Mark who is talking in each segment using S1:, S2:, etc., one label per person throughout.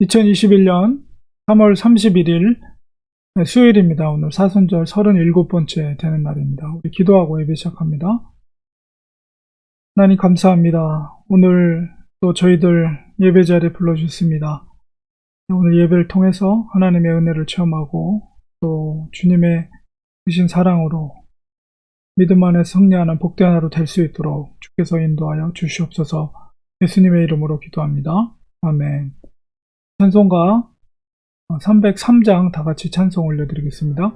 S1: 2021년 3월 31일 수요일입니다. 오늘 사순절 37번째 되는 날입니다. 우리 기도하고 예배 시작합니다. 하나님 감사합니다. 오늘 또 저희들 예배 자리에 불러주셨습니다. 오늘 예배를 통해서 하나님의 은혜를 체험하고 또 주님의 크신 사랑으로 믿음 안에 승리하는 복된 하루 될 수 있도록 주께서 인도하여 주시옵소서. 예수님의 이름으로 기도합니다. 아멘. 찬송가 303장 다 같이 찬송 올려드리겠습니다.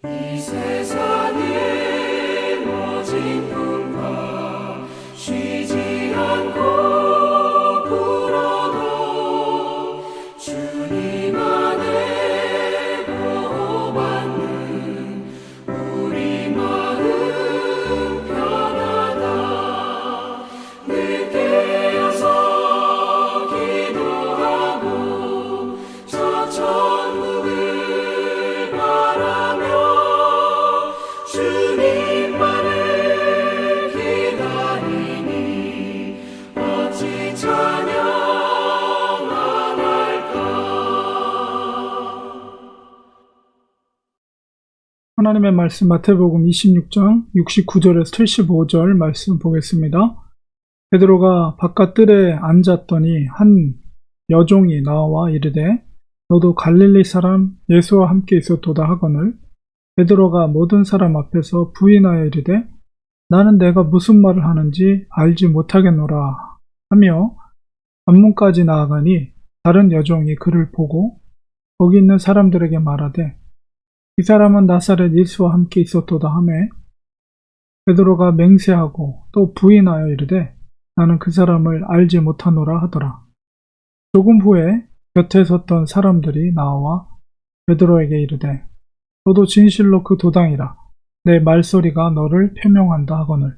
S2: 이 세상의 모진 풍파 쉬지 않고 불어도 주님 안에 보호받는 우리 마음 편하다. 늘 깨어서 기도하고 저 천국을 바라며 주님만을 기다리니 어찌 찬양 안 할까.
S1: 하나님의 말씀 마태복음 26장 69절에서 75절 말씀 보겠습니다. 베드로가 바깥 뜰에 앉았더니 한 여종이 나와 이르되 너도 갈릴리 사람 예수와 함께 있었도다 하거늘 베드로가 모든 사람 앞에서 부인하여 이르되 나는 내가 무슨 말을 하는지 알지 못하겠노라 하며 관문까지 나아가니 다른 여종이 그를 보고 거기 있는 사람들에게 말하되 이 사람은 나사렛 예수와 함께 있었도다 하매 베드로가 맹세하고 또 부인하여 이르되 나는 그 사람을 알지 못하노라 하더라. 조금 후에 곁에 섰던 사람들이 나와 베드로에게 이르되 너도 진실로 그 도당이라 내 말소리가 너를 표명한다 하거늘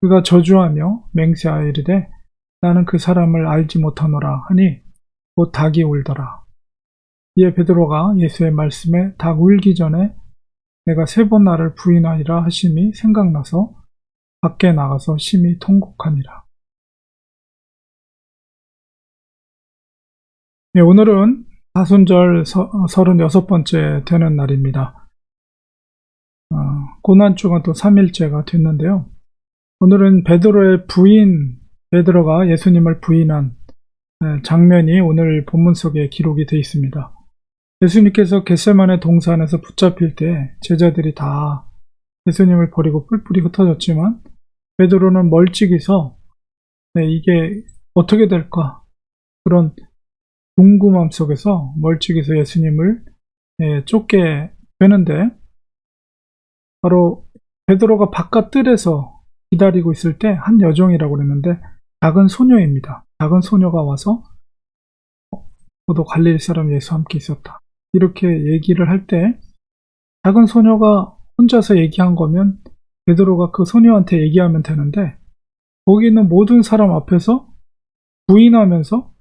S1: 그가 저주하며 맹세하여 이르되 나는 그 사람을 알지 못하노라 하니 곧 닭이 울더라. 이에 베드로가 예수의 말씀에 닭 울기 전에 내가 3번 나를 부인하리라 하심이 생각나서 밖에 나가서 심히 통곡하니라. 네, 오늘은 사순절 36번째 되는 날입니다. 고난주가 또 3일째가 됐는데요. 오늘은 베드로의 부인, 베드로가 예수님을 부인한 장면이 오늘 본문 속에 기록이 되어 있습니다. 예수님께서 겟세마네 동산에서 붙잡힐 때 제자들이 다 예수님을 버리고 뿔뿔이 흩어졌지만 베드로는 멀찍이서 이게 어떻게 될까 그런 궁금함 속에서 멀찍이서 예수님을 쫓게 되는데, 바로 베드로가 바깥 뜰에서 기다리고 있을 때 한 여종이라고 그랬는데 작은 소녀입니다. 작은 소녀가 와서 저도 갈릴리 사람 예수와 함께 있었다, 이렇게 얘기를 할 때, 작은 소녀가 혼자서 얘기한 거면 베드로가 그 소녀한테 얘기하면 되는데, 거기 있는 모든 사람 앞에서 부인하면서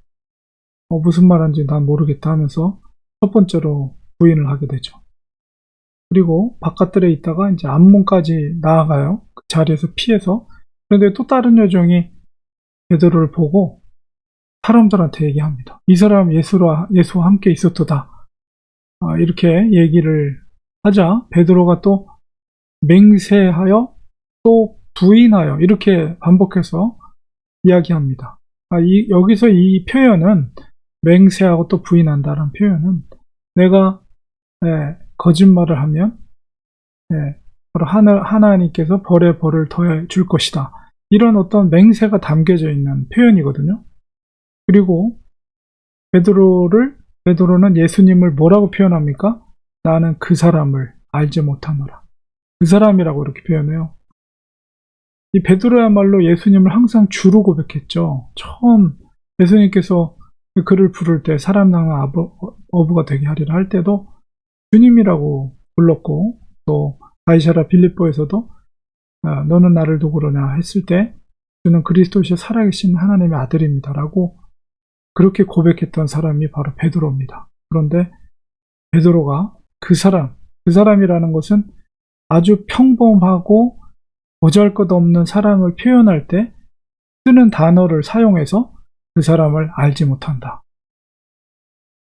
S1: 무슨 말인지 난 모르겠다 하면서 첫 번째로 부인을 하게 되죠. 그리고 바깥들에 있다가 이제 앞문까지 나아가요. 그 자리에서 피해서. 그런데 또 다른 여종이 베드로를 보고 사람들한테 얘기합니다. 이 사람 예수와 함께 있었도다. 이렇게 얘기를 하자 베드로가 또 맹세하여 또 부인하여 이렇게 반복해서 이야기합니다. 여기서 이 표현은, 맹세하고 또 부인한다는 표현은, 내가 거짓말을 하면 바로 하나님께서 벌에 벌을 더해 줄 것이다, 이런 어떤 맹세가 담겨져 있는 표현이거든요. 그리고 베드로는 예수님을 뭐라고 표현합니까? 나는 그 사람을 알지 못하노라. 그 사람이라고 이렇게 표현해요. 이 베드로야말로 예수님을 항상 주로 고백했죠. 처음 예수님께서 그를 부를 때 사람 낳는 어부가 되게 하리라 할 때도 주님이라고 불렀고, 또 가이사랴 빌립보에서도 너는 나를 누구로냐 했을 때 주는 그리스도시의 살아계신 하나님의 아들입니다 라고 그렇게 고백했던 사람이 바로 베드로입니다. 그런데 베드로가 그 사람이라는 것은 아주 평범하고 보잘것없는 사람을 표현할 때 쓰는 단어를 사용해서 그 사람을 알지 못한다.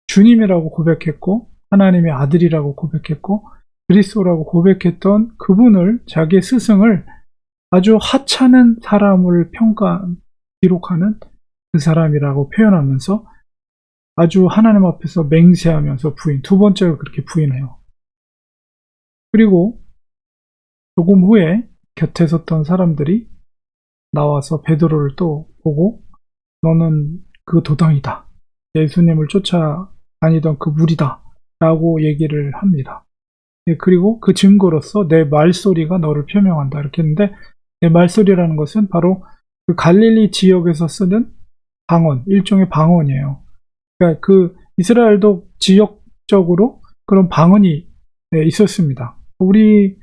S1: 주님이라고 고백했고, 하나님의 아들이라고 고백했고, 그리스도라고 고백했던 그분을, 자기의 스승을 아주 하찮은 사람을 기록하는 그 사람이라고 표현하면서 아주 하나님 앞에서 맹세하면서 두 번째로 그렇게 부인해요. 그리고 조금 후에 곁에 섰던 사람들이 나와서 베드로를 또 보고 너는 그 도당이다, 예수님을 쫓아다니던 그 무리다 라고 얘기를 합니다. 그리고 그 증거로서 내 말소리가 너를 표명한다, 이렇게 했는데, 내 말소리라는 것은 바로 그 갈릴리 지역에서 쓰는 방언, 일종의 방언이에요. 그러니까 그 이스라엘도 지역적으로 그런 방언이 있었습니다. 우리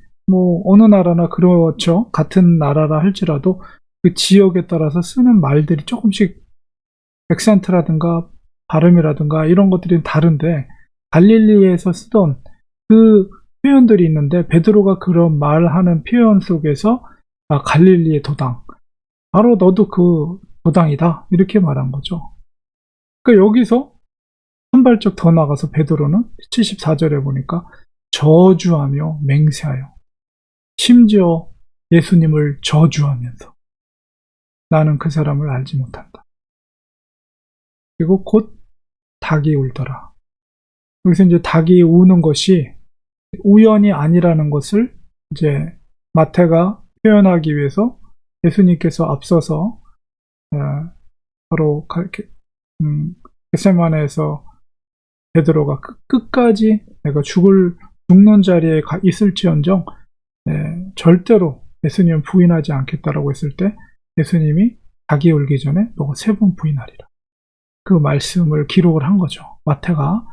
S1: 어느 나라나 그렇죠. 같은 나라라 할지라도 그 지역에 따라서 쓰는 말들이 조금씩 액센트라든가 발음이라든가 이런 것들이 다른데, 갈릴리에서 쓰던 그 표현들이 있는데, 베드로가 그런 말하는 표현 속에서 갈릴리의 도당, 바로 너도 그 도당이다, 이렇게 말한 거죠. 그러니까 여기서 한 발짝 더 나가서 베드로는 74절에 보니까 저주하며 맹세하여, 심지어 예수님을 저주하면서 나는 그 사람을 알지 못한다. 그리고 곧 닭이 울더라. 여기서 이제 닭이 우는 것이 우연이 아니라는 것을 이제 마태가 표현하기 위해서 예수님께서 앞서서 바로 겟세마네에서 베드로가 끝까지 내가 죽는 자리에 있을지언정 절대로 예수님은 부인하지 않겠다라고 했을 때, 예수님이 닭이 울기 전에 너가 3번 부인하리라, 그 말씀을 기록을 한 거죠. 마태가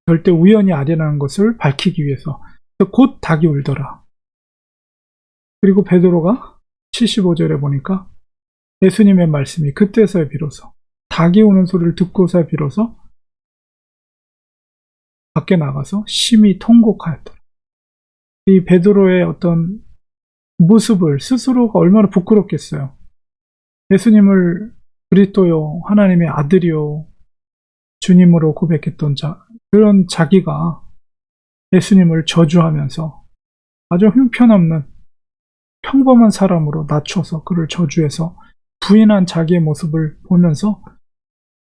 S1: 절대 우연이 아니라는 것을 밝히기 위해서. 곧 닭이 울더라. 그리고 베드로가 75절에 보니까 예수님의 말씀이 그때서야 비로소, 닭이 우는 소리를 듣고서야 비로소 밖에 나가서 심히 통곡하였더라. 이 베드로의 어떤 모습을 스스로가 얼마나 부끄럽겠어요. 예수님을 그리스도요, 하나님의 아들이요, 주님으로 고백했던 그런 자기가 예수님을 저주하면서 아주 형편없는 평범한 사람으로 낮춰서 그를 저주해서 부인한 자기의 모습을 보면서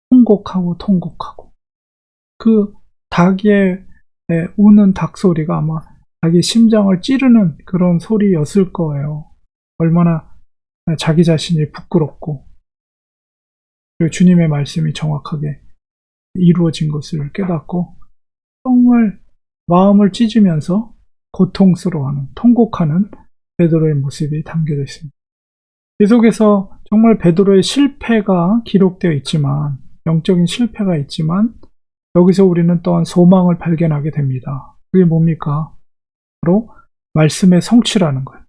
S1: 통곡하고 그 닭의 우는 닭 소리가 아마 자기 심장을 찌르는 그런 소리였을 거예요. 얼마나 자기 자신이 부끄럽고, 그리고 주님의 말씀이 정확하게 이루어진 것을 깨닫고 정말 마음을 찢으면서 고통스러워하는, 통곡하는 베드로의 모습이 담겨져 있습니다. 계속해서 정말 베드로의 실패가 기록되어 있지만, 영적인 실패가 있지만 여기서 우리는 또한 소망을 발견하게 됩니다. 그게 뭡니까? 바로 말씀의 성취라는 거예요.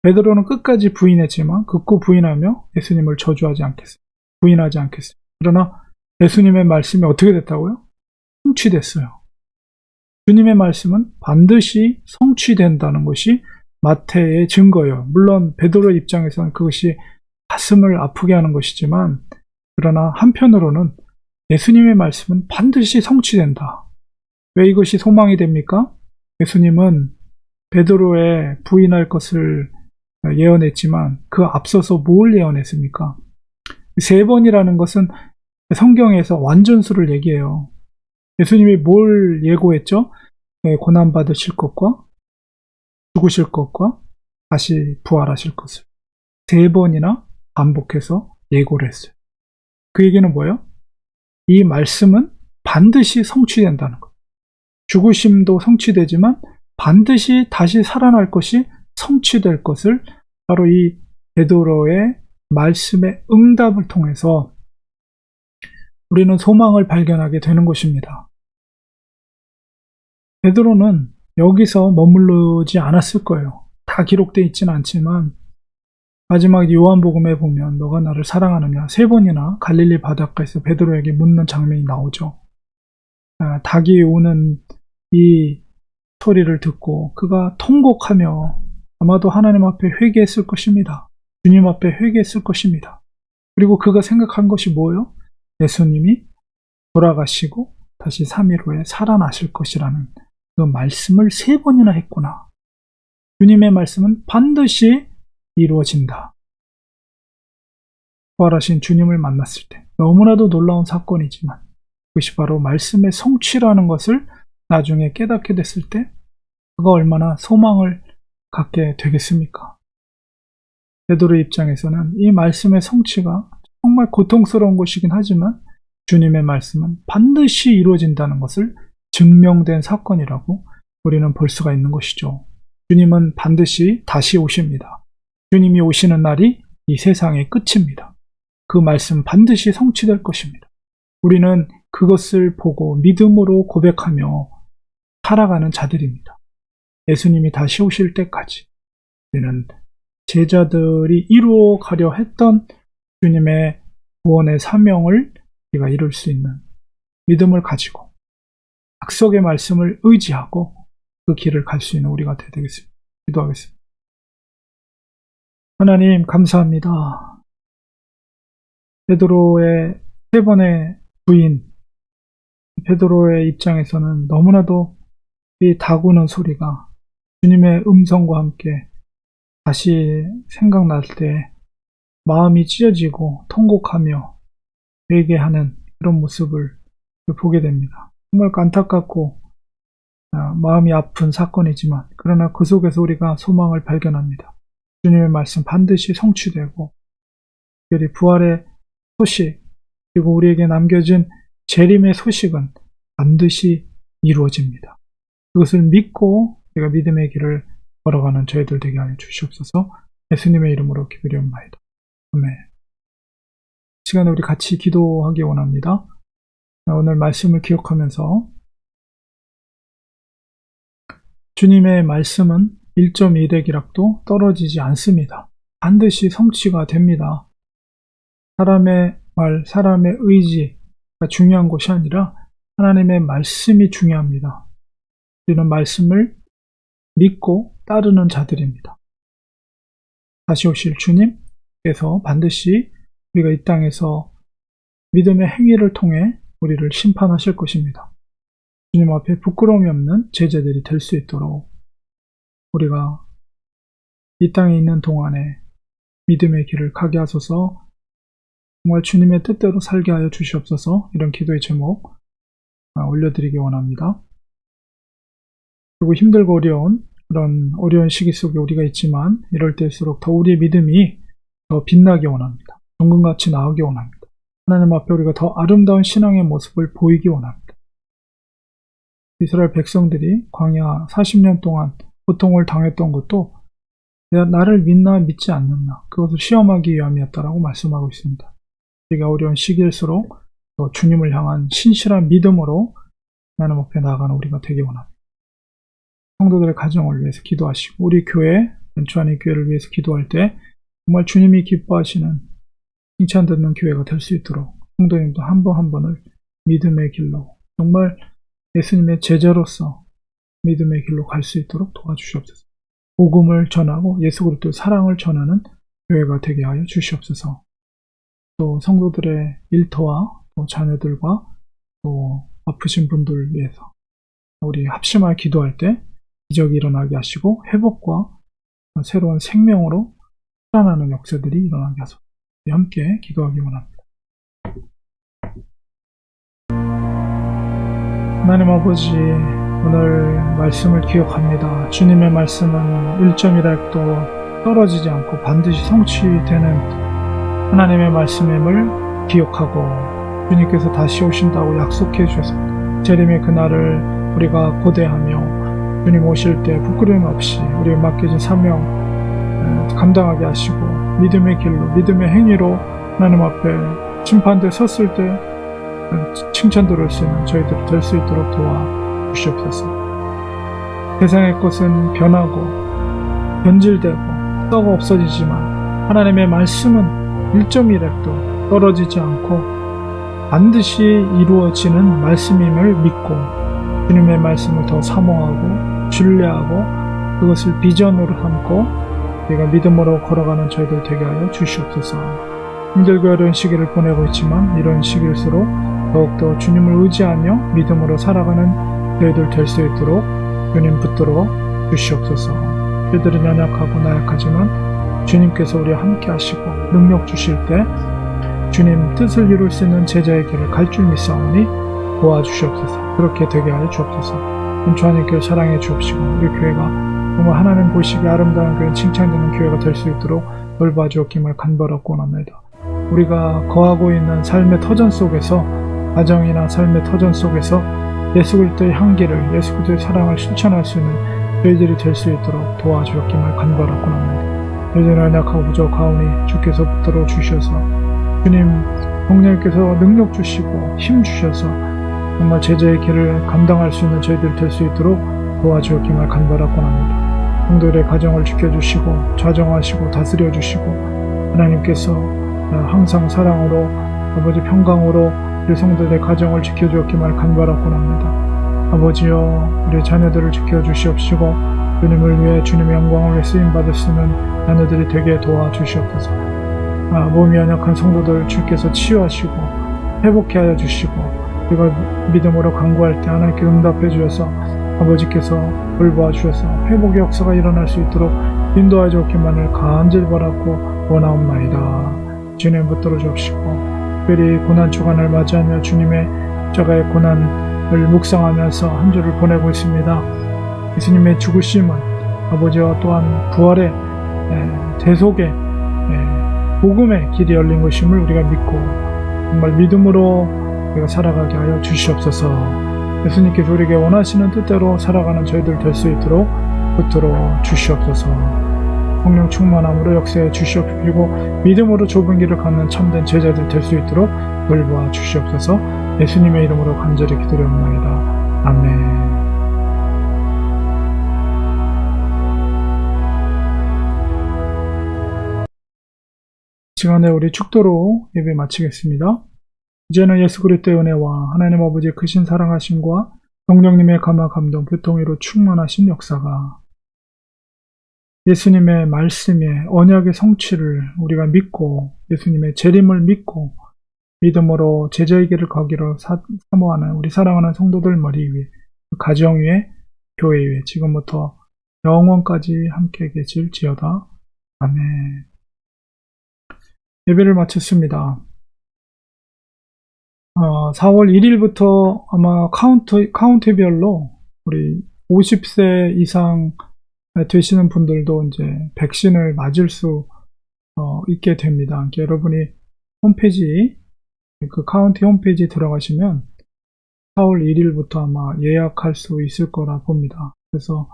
S1: 베드로는 끝까지 부인했지만 극구 부인하며 예수님을 저주하지 않겠어요. 부인하지 않겠어요. 그러나 예수님의 말씀이 어떻게 됐다고요? 성취됐어요. 주님의 말씀은 반드시 성취된다는 것이 마태의 증거예요. 물론 베드로의 입장에서는 그것이 가슴을 아프게 하는 것이지만, 그러나 한편으로는 예수님의 말씀은 반드시 성취된다. 왜 이것이 소망이 됩니까? 예수님은 베드로의 부인할 것을 예언했지만 그 앞서서 뭘 예언했습니까? 3번이라는 것은 성경에서 완전수를 얘기해요. 예수님이 뭘 예고했죠? 고난받으실 것과 죽으실 것과 다시 부활하실 것을 3번이나 반복해서 예고를 했어요. 그 얘기는 뭐예요? 이 말씀은 반드시 성취된다는 것. 죽으심도 성취되지만 반드시 다시 살아날 것이 성취될 것을 바로 이 베드로의 말씀의 응답을 통해서 우리는 소망을 발견하게 되는 것입니다. 베드로는 여기서 머무르지 않았을 거예요. 다 기록되어 있지는 않지만 마지막 요한복음에 보면 너가 나를 사랑하느냐 3번이나 갈릴리 바닷가에서 베드로에게 묻는 장면이 나오죠. 닭이 우는 이 소리를 듣고 그가 통곡하며 아마도 하나님 앞에 회개했을 것입니다. 주님 앞에 회개했을 것입니다. 그리고 그가 생각한 것이 뭐예요? 예수님이 돌아가시고 다시 3일 후에 살아나실 것이라는 그 말씀을 3번이나 했구나. 주님의 말씀은 반드시 이루어진다. 부활하신 주님을 만났을 때 너무나도 놀라운 사건이지만 그것이 바로 말씀의 성취라는 것을 나중에 깨닫게 됐을 때 그가 얼마나 소망을 갖게 되겠습니까? 베드로의 입장에서는 이 말씀의 성취가 정말 고통스러운 것이긴 하지만 주님의 말씀은 반드시 이루어진다는 것을 증명된 사건이라고 우리는 볼 수가 있는 것이죠. 주님은 반드시 다시 오십니다. 주님이 오시는 날이 이 세상의 끝입니다. 그 말씀 반드시 성취될 것입니다. 우리는 그것을 보고 믿음으로 고백하며 살아가는 자들입니다. 예수님이 다시 오실 때까지 우리는 제자들이 이루어가려 했던 주님의 구원의 사명을 우리가 이룰 수 있는 믿음을 가지고 약속의 말씀을 의지하고 그 길을 갈 수 있는 우리가 되겠습니다. 기도하겠습니다. 하나님 감사합니다. 베드로의 3번의 부인, 베드로의 입장에서는 너무나도 이 다구는 소리가 주님의 음성과 함께 다시 생각날 때 마음이 찢어지고 통곡하며 회개하는 그런 모습을 보게 됩니다. 정말 안타깝고 마음이 아픈 사건이지만 그러나 그 속에서 우리가 소망을 발견합니다. 주님의 말씀 반드시 성취되고 특별히 부활의 소식 그리고 우리에게 남겨진 재림의 소식은 반드시 이루어집니다. 그것을 믿고 우리가 믿음의 길을 걸어가는 저희들 되게 하여 주시옵소서. 예수님의 이름으로 기도드리옵나이다. 아멘. 시간에 우리 같이 기도하기 원합니다. 오늘 말씀을 기억하면서 주님의 말씀은 1.1핵이락도 떨어지지 않습니다. 반드시 성취가 됩니다. 사람의 말, 사람의 의지가 중요한 것이 아니라 하나님의 말씀이 중요합니다. 우리는 말씀을 믿고 따르는 자들입니다. 다시 오실 주님께서 반드시 우리가 이 땅에서 믿음의 행위를 통해 우리를 심판하실 것입니다. 주님 앞에 부끄러움이 없는 제자들이 될 수 있도록 우리가 이 땅에 있는 동안에 믿음의 길을 가게 하소서. 정말 주님의 뜻대로 살게 하여 주시옵소서. 이런 기도의 제목 올려드리기 원합니다. 그리고 힘들고 어려운 그런 어려운 시기 속에 우리가 있지만 이럴 때일수록 더 우리의 믿음이 더 빛나기 원합니다. 정금같이 나오기 원합니다. 하나님 앞에 우리가 더 아름다운 신앙의 모습을 보이기 원합니다. 이스라엘 백성들이 광야 40년 동안 고통을 당했던 것도 내가 나를 믿나 믿지 않는다, 그것을 시험하기 위함이었다라고 말씀하고 있습니다. 우리가 어려운 시기일수록 또 주님을 향한 신실한 믿음으로 하나님 앞에 나아가는 우리가 되기 원합니다. 성도들의 가정을 위해서 기도하시고 우리 교회, 연초안의 교회를 위해서 기도할 때 정말 주님이 기뻐하시는 칭찬 듣는 교회가 될 수 있도록 성도님도 한 번 한 번을 믿음의 길로, 정말 예수님의 제자로서 믿음의 길로 갈 수 있도록 도와주시옵소서. 복음을 전하고 예수 그리스도의 사랑을 전하는 교회가 되게 하여 주시옵소서. 또 성도들의 일터와 또 자녀들과 또 아프신 분들 위해서 우리 합심하여 기도할 때 기적이 일어나게 하시고 회복과 새로운 생명으로 살아나는 역사들이 일어나게 하소서. 함께 기도하기 원합니다. 하나님 아버지, 오늘 말씀을 기억합니다. 주님의 말씀은 1.1핵도 떨어지지 않고 반드시 성취되는 하나님의 말씀임을 기억하고 주님께서 다시 오신다고 약속해 주셨습니다. 재림의 그날을 우리가 고대하며 주님 오실 때 부끄러움 없이 우리의 맡겨진 사명 감당하게 하시고 믿음의 길로, 믿음의 행위로 하나님 앞에 심판대 섰을 때 칭찬 들을 수 있는 저희들이 될 수 있도록 도와주시옵소서. 세상의 것은 변하고 변질되고 썩어 없어지지만 하나님의 말씀은 1.1핵도 떨어지지 않고 반드시 이루어지는 말씀임을 믿고 주님의 말씀을 더 사모하고 신뢰하고 그것을 비전으로 삼고 우리가 믿음으로 걸어가는 저희들 되게 하여 주시옵소서. 힘들고 어려운 시기를 보내고 있지만 이런 시기일수록 더욱더 주님을 의지하며 믿음으로 살아가는 저희들 될 수 있도록 주님 붙들어 주시옵소서. 저희들은 연약하고 나약하지만 주님께서 우리와 함께 하시고 능력 주실 때 주님 뜻을 이룰 수 있는 제자의 길을 갈 줄 믿사오니 도와주시옵소서. 그렇게 되게 하여 주옵소서. 은초하는 교회 사랑해 주옵시고 우리 교회가 정말 하나님 보시기에 아름다운 교회, 칭찬되는 교회가 될 수 있도록 돌봐 주옵김을 간절하고 원합니다. 우리가 거하고 있는 삶의 터전 속에서, 가정이나 삶의 터전 속에서 예수 그리스도의 향기를, 예수 그리스도의 사랑을 실천할 수 있는 저희들이 될 수 있도록 도와주옵김을 간절하고 원합니다. 저희들은 연약하고 부족하오니 주께서 붙들어 주셔서 주님 성령께서 능력 주시고 힘 주셔서 정말 제자의 길을 감당할 수 있는 저희들 될 수 있도록 도와주옵기를 간절하고 합니다. 성도들의 가정을 지켜주시고 좌정하시고 다스려주시고 하나님께서 항상 사랑으로 아버지 평강으로 우리 성도들의 가정을 지켜주옵기를 간절하고 합니다. 아버지여, 우리 자녀들을 지켜주시옵시고 주님을 위해 주님의 영광을 위해 쓰임받을 수 있는 자녀들이 되게 도와주시옵소서. 몸이 연약한 성도들 주께서 치유하시고 회복케 하여 주시고 우리가 믿음으로 간구할 때 하나님께 응답해 주셔서 아버지께서 돌보아 주셔서 회복의 역사가 일어날 수 있도록 인도하여 주옵기만을 간절히 바라고 원하옵나이다. 주님 붙들어 주옵시고 특별히 고난 주간을 맞이하며 주님의 십자가의 고난을 묵상하면서 한 주를 보내고 있습니다. 예수님의 죽으심은 아버지와 또한 부활의 대속의 복음의 길이 열린 것임을 우리가 믿고 정말 믿음으로 우리가 살아가게 하여 주시옵소서. 예수님께서 우리에게 원하시는 뜻대로 살아가는 저희들 될 수 있도록 붙들어 주시옵소서. 성령 충만함으로 역사해 주시옵시고 믿음으로 좁은 길을 걷는 참된 제자들 될 수 있도록 돌보아 주시옵소서. 예수님의 이름으로 간절히 기도드립니다. 아멘. 시간에 우리 축도로 예배 마치겠습니다. 이제는 예수 그리스도의 은혜와 하나님 아버지의 크신 사랑하심과 성령님의 감화 감동 교통으로 충만하신 역사가 예수님의 말씀의 언약의 성취를 우리가 믿고 예수님의 재림을 믿고 믿음으로 제자의 길을 가기로 사모하는 우리 사랑하는 성도들 머리 위에, 가정 위에, 교회 위에 지금부터 영원까지 함께 계실지어다. 아멘. 예배를 마쳤습니다. 4월 1일부터 아마 카운티별로 우리 50세 이상 되시는 분들도 이제 백신을 맞을 수 있게 됩니다. 여러분이 홈페이지 그 카운티 홈페이지 들어가시면 4월 1일부터 아마 예약할 수 있을 거라 봅니다. 그래서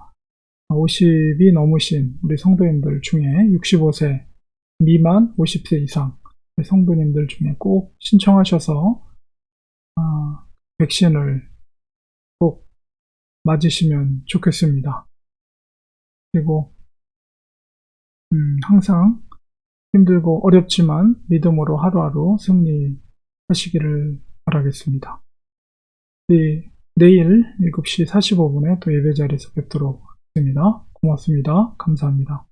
S1: 50이 넘으신 우리 성도님들 중에 65세 미만 50세 이상 성도님들 중에 꼭 신청하셔서 백신을 꼭 맞으시면 좋겠습니다. 그리고 항상 힘들고 어렵지만 믿음으로 하루하루 승리하시기를 바라겠습니다. 내일 7시 45분에 또 예배 자리에서 뵙도록 하겠습니다. 고맙습니다. 감사합니다.